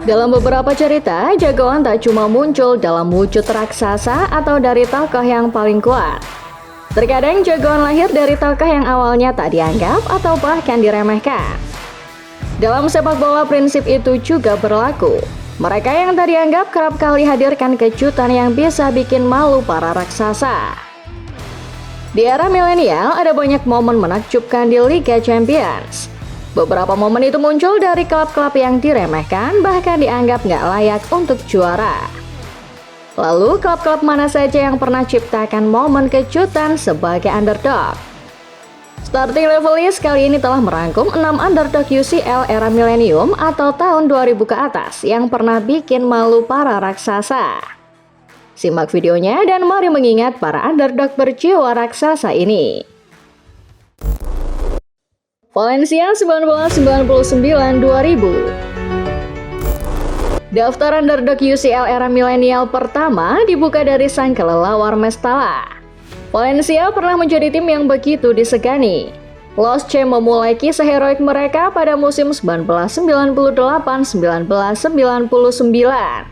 Dalam beberapa cerita, jagoan tak cuma muncul dalam wujud raksasa atau dari tokoh yang paling kuat. Terkadang jagoan lahir dari tokoh yang awalnya tak dianggap atau bahkan diremehkan. Dalam sepak bola prinsip itu juga berlaku. Mereka yang tak dianggap kerap kali hadirkan kejutan yang bisa bikin malu para raksasa. Di era milenial ada banyak momen menakjubkan di Liga Champions. Beberapa momen itu muncul dari klub-klub yang diremehkan, bahkan dianggap nggak layak untuk juara. Lalu, klub-klub mana saja yang pernah ciptakan momen kejutan sebagai underdog? Starting Level List kali ini telah merangkum 6 underdog UCL era milenium atau tahun 2000 ke atas yang pernah bikin malu para raksasa. Simak videonya dan mari mengingat para underdog berjiwa raksasa ini. Valencia 1999-2000. Daftar underdog UCL era milenial pertama dibuka dari sang kelelawar Mestalla. Valencia pernah menjadi tim yang begitu disegani. Los Che memulai kisah heroik mereka pada musim 1998-1999.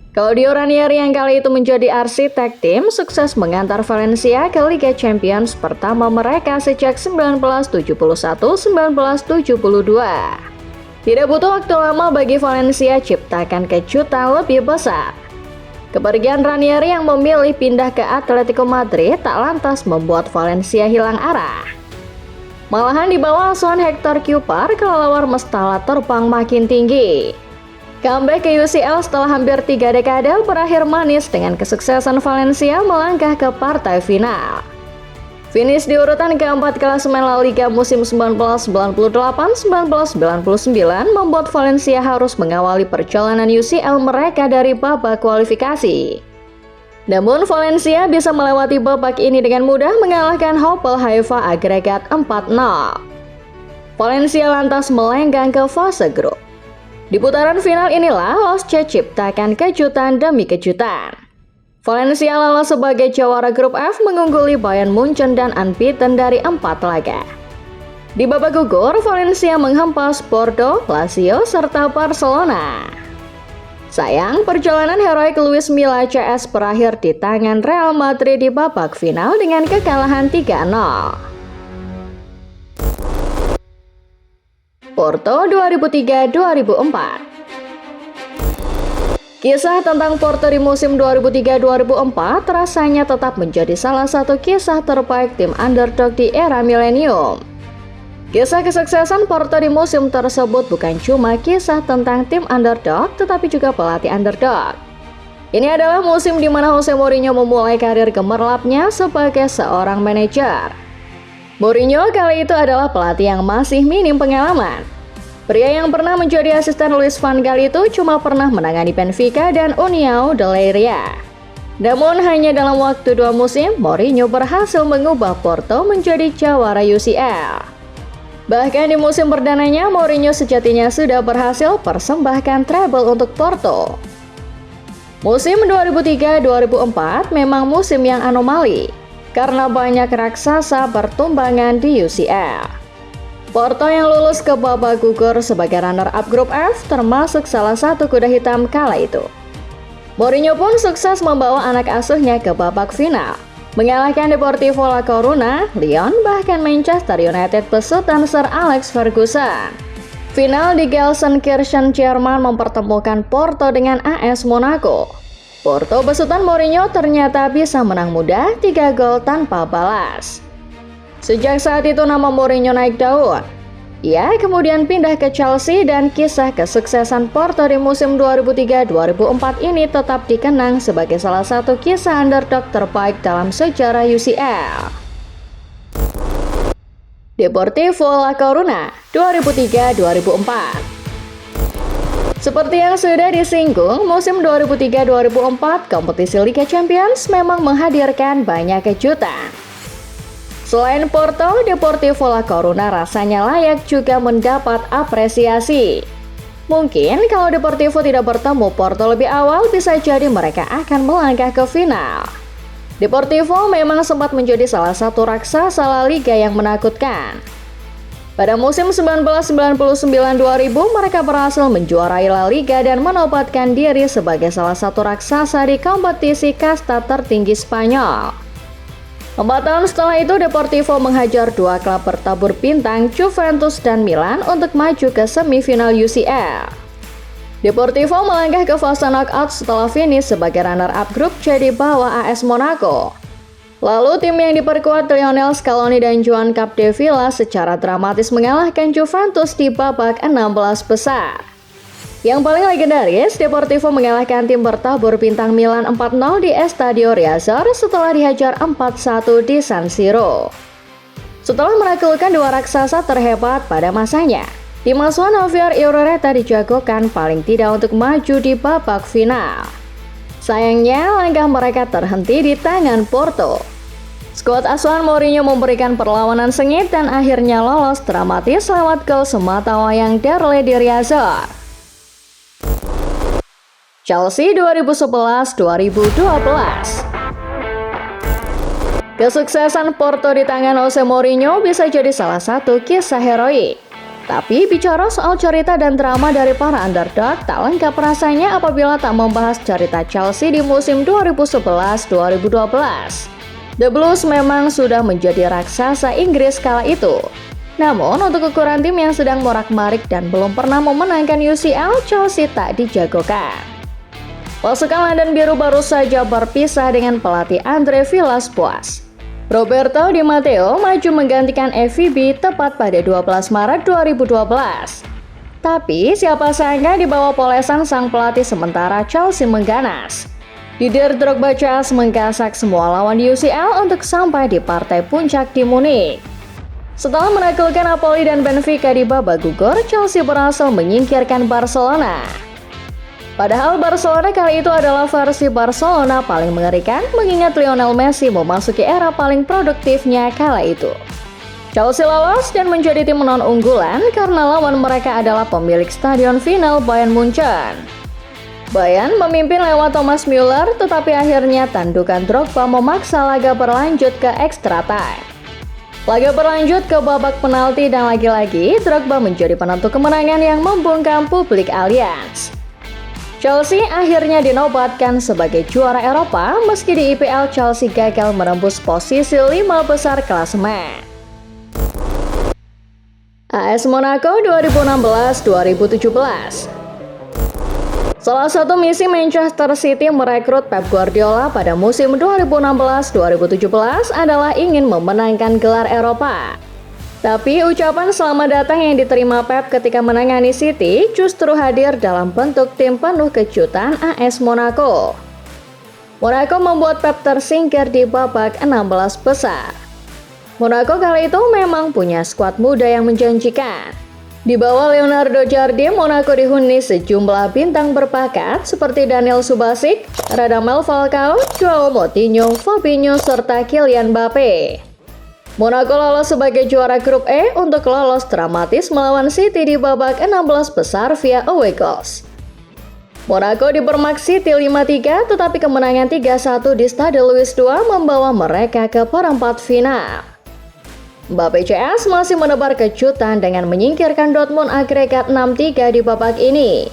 Claudio Ranieri yang kali itu menjadi arsitek tim sukses mengantar Valencia ke Liga Champions pertama mereka sejak 1971-1972. Tidak butuh waktu lama bagi Valencia ciptakan kejutan lebih besar. Kepergian Ranieri yang memilih pindah ke Atletico Madrid tak lantas membuat Valencia hilang arah. Malahan di bawah asuhan Hector Cúper, kelelawar Mestalla terbang makin tinggi. Comeback ke UCL setelah hampir 3 dekade berakhir manis dengan kesuksesan Valencia melangkah ke partai final. Finish di urutan keempat klasemen La Liga musim 1998-1999 membuat Valencia harus mengawali perjalanan UCL mereka dari babak kualifikasi. Namun Valencia bisa melewati babak ini dengan mudah mengalahkan Hapoel Haifa agregat 4-0. Valencia lantas melenggang ke fase grup. Di putaran final inilah Los Che ciptakan kejutan demi kejutan. Valencia lolos sebagai juara grup F mengungguli Bayern Munchen dan unbeaten dari 4 laga. Di babak gugur, Valencia menghempas Bordeaux, Lazio, serta Barcelona. Sayang, perjalanan heroik Luis Milla CS berakhir di tangan Real Madrid di babak final dengan kekalahan 3-0. Porto 2003-2004. Kisah tentang Porto di musim 2003-2004 rasanya tetap menjadi salah satu kisah terbaik tim underdog di era milenium. Kisah kesuksesan Porto di musim tersebut bukan cuma kisah tentang tim underdog, tetapi juga pelatih underdog. Ini adalah musim di mana Jose Mourinho memulai karir gemerlapnya sebagai seorang manajer. Mourinho kali itu adalah pelatih yang masih minim pengalaman. Pria yang pernah menjadi asisten Luis van Gaal itu cuma pernah menangani Benfica dan União de Leiria. Namun hanya dalam waktu 2 musim, Mourinho berhasil mengubah Porto menjadi juara UCL. Bahkan di musim perdananya, Mourinho sejatinya sudah berhasil persembahkan treble untuk Porto. Musim 2003-2004 memang musim yang anomali, karena banyak raksasa bertumbangan di UCL. Porto yang lulus ke babak gugur sebagai runner-up grup F termasuk salah satu kuda hitam kala itu. Mourinho pun sukses membawa anak asuhnya ke babak final, mengalahkan Deportivo La Coruna, Lyon, bahkan Manchester United besutan Sir Alex Ferguson. Final di Gelsenkirchen, Jerman mempertemukan Porto dengan AS Monaco. Porto besutan Mourinho ternyata bisa menang mudah 3 gol tanpa balas. Sejak saat itu nama Mourinho naik daun. Ia kemudian pindah ke Chelsea dan kisah kesuksesan Porto di musim 2003-2004 ini tetap dikenang sebagai salah satu kisah underdog terbaik dalam sejarah UCL. Deportivo La Coruna 2003-2004. Seperti yang sudah disinggung, musim 2003-2004 kompetisi Liga Champions memang menghadirkan banyak kejutan. Selain Porto, Deportivo La Coruna rasanya layak juga mendapat apresiasi. Mungkin kalau Deportivo tidak bertemu Porto lebih awal, bisa jadi mereka akan melangkah ke final. Deportivo memang sempat menjadi salah satu raksasa La Liga yang menakutkan. Pada musim 1999-2000, mereka berhasil menjuarai La Liga dan menobatkan diri sebagai salah satu raksasa di kompetisi kasta tertinggi Spanyol. 4 tahun setelah itu, Deportivo menghajar 2 klub bertabur bintang, Juventus dan Milan, untuk maju ke semifinal UCL. Deportivo melangkah ke fase knockout setelah finish sebagai runner-up grup C di bawah AS Monaco. Lalu tim yang diperkuat Lionel Scaloni dan Joan Capdevila secara dramatis mengalahkan Juventus di babak 16 besar. Yang paling legendaris, Deportivo mengalahkan tim bertabur bintang Milan 4-0 di Estadio Riazor setelah dihajar 4-1 di San Siro. Setelah menaklukkan 2 raksasa terhebat pada masanya, tim asuhan Javier Irureta dijagokan paling tidak untuk maju di babak final. Sayangnya, langkah mereka terhenti di tangan Porto. Skuad asuhan Mourinho memberikan perlawanan sengit dan akhirnya lolos dramatis lewat gol sematawayang Derle di Riazor. Chelsea 2011-2012. Kesuksesan Porto di tangan Jose Mourinho bisa jadi salah satu kisah heroik. Tapi bicara soal cerita dan drama dari para underdog, tak lengkap rasanya apabila tak membahas cerita Chelsea di musim 2011-2012. The Blues memang sudah menjadi raksasa Inggris kala itu. Namun untuk ukuran tim yang sedang morak-marik dan belum pernah memenangkan UCL, Chelsea tak dijagokan. Pasukan London Biru baru saja berpisah dengan pelatih Andre Villas-Boas. Roberto Di Matteo maju menggantikan FVB tepat pada 12 Maret 2012. Tapi siapa sangka di bawah polesan sang pelatih sementara Chelsea mengganas. Didier Drogba menggasak semua lawan di UCL untuk sampai di partai puncak di Munich. Setelah menaklukkan Napoli dan Benfica di babak gugur, Chelsea berhasil menyingkirkan Barcelona. Padahal Barcelona kali itu adalah versi Barcelona paling mengerikan, mengingat Lionel Messi memasuki era paling produktifnya kala itu. Chelsea lolos dan menjadi tim non-unggulan karena lawan mereka adalah pemilik stadion final Bayern Munchen. Bayern memimpin lewat Thomas Müller, tetapi akhirnya tandukan Drogba memaksa laga berlanjut ke extra time. Laga berlanjut ke babak penalti dan lagi-lagi Drogba menjadi penentu kemenangan yang membungkam publik Allianz. Chelsea akhirnya dinobatkan sebagai juara Eropa meski di IPL Chelsea gagal menembus posisi 5 besar klasemen. AS Monaco 2016-2017. Salah satu misi Manchester City merekrut Pep Guardiola pada musim 2016-2017 adalah ingin memenangkan gelar Eropa. Tapi ucapan selamat datang yang diterima Pep ketika menangani City justru hadir dalam bentuk tim penuh kejutan AS Monaco. Monaco membuat Pep tersingkir di babak 16 besar. Monaco kali itu memang punya skuad muda yang menjanjikan. Di bawah Leonardo Jardim, Monaco dihuni sejumlah bintang berbakat seperti Daniel Subasic, Radamel Falcao, Joao Moutinho, Fabinho, serta Kylian Mbappe. Monaco lolos sebagai juara grup E untuk lolos dramatis melawan City di babak 16 besar via away goals. Monaco dipermak City 5-3, tetapi kemenangan 3-1 di Stade Louis II membawa mereka ke perempat final. Mbappe CS masih menebar kejutan dengan menyingkirkan Dortmund agregat 6-3 di babak ini.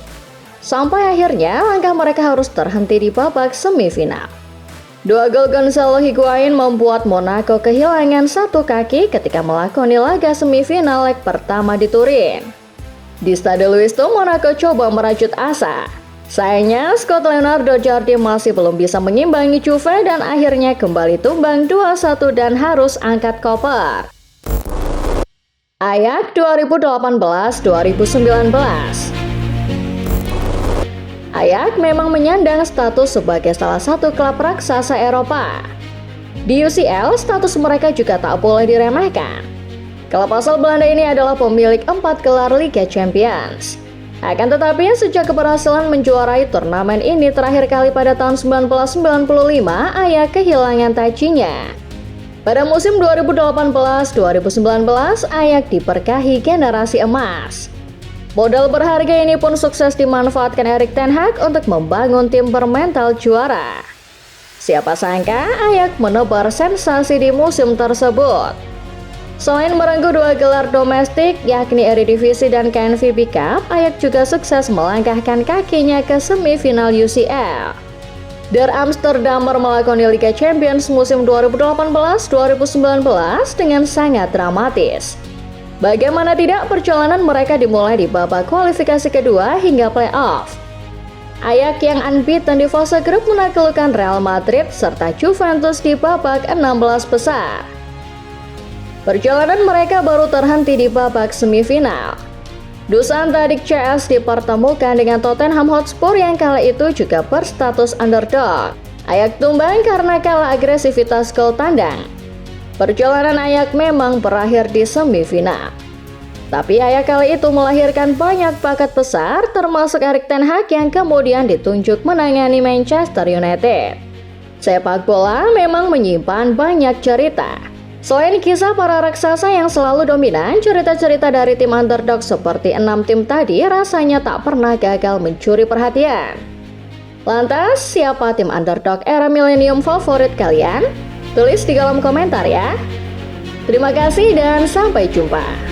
Sampai akhirnya langkah mereka harus terhenti di babak semifinal. 2 gol Gonzalo Higuain membuat Monaco kehilangan 1 kaki ketika melakoni laga semifinal leg pertama di Turin. Di Stade Louis II, Monaco coba merajut asa. Sayangnya, skuad Leonardo Jardim masih belum bisa mengimbangi Juve dan akhirnya kembali tumbang 2-1 dan harus angkat koper. Ajax 2018-2019. Ajax memang menyandang status sebagai salah satu klub raksasa Eropa. Di UCL, status mereka juga tak boleh diremehkan. Klub asal Belanda ini adalah pemilik 4 gelar Liga Champions. Akan tetapi, sejak keberhasilan menjuarai turnamen ini terakhir kali pada tahun 1995, Ajax kehilangan tajinya. Pada musim 2018-2019, Ajax diberkahi generasi emas. Modal berharga ini pun sukses dimanfaatkan Erik ten Hag untuk membangun tim bermental juara. Siapa sangka Ajax menebar sensasi di musim tersebut. Selain merengkuh 2 gelar domestik, yakni Eredivisie dan KNVB Cup, Ajax juga sukses melangkahkan kakinya ke semifinal UCL. Der Amsterdammer melakoni Liga Champions musim 2018-2019 dengan sangat dramatis. Bagaimana tidak, perjalanan mereka dimulai di babak kualifikasi kedua hingga playoff. Ajax yang unbeaten di fase grup menaklukkan Real Madrid serta Juventus di babak 16 besar. Perjalanan mereka baru terhenti di babak semifinal. Dusan Tadic CS dipertemukan dengan Tottenham Hotspur yang kala itu juga berstatus underdog. Ajax tumbang karena kalah agresivitas gol tandang. Perjalanan Ajax memang berakhir di semifinal. Tapi Ajax kali itu melahirkan banyak bakat besar, termasuk Erik ten Hag yang kemudian ditunjuk menangani Manchester United. Sepak bola memang menyimpan banyak cerita. Selain kisah para raksasa yang selalu dominan, cerita-cerita dari tim underdog seperti 6 tim tadi rasanya tak pernah gagal mencuri perhatian. Lantas, siapa tim underdog era milenium favorit kalian? Tulis di kolom komentar ya. Terima kasih dan sampai jumpa.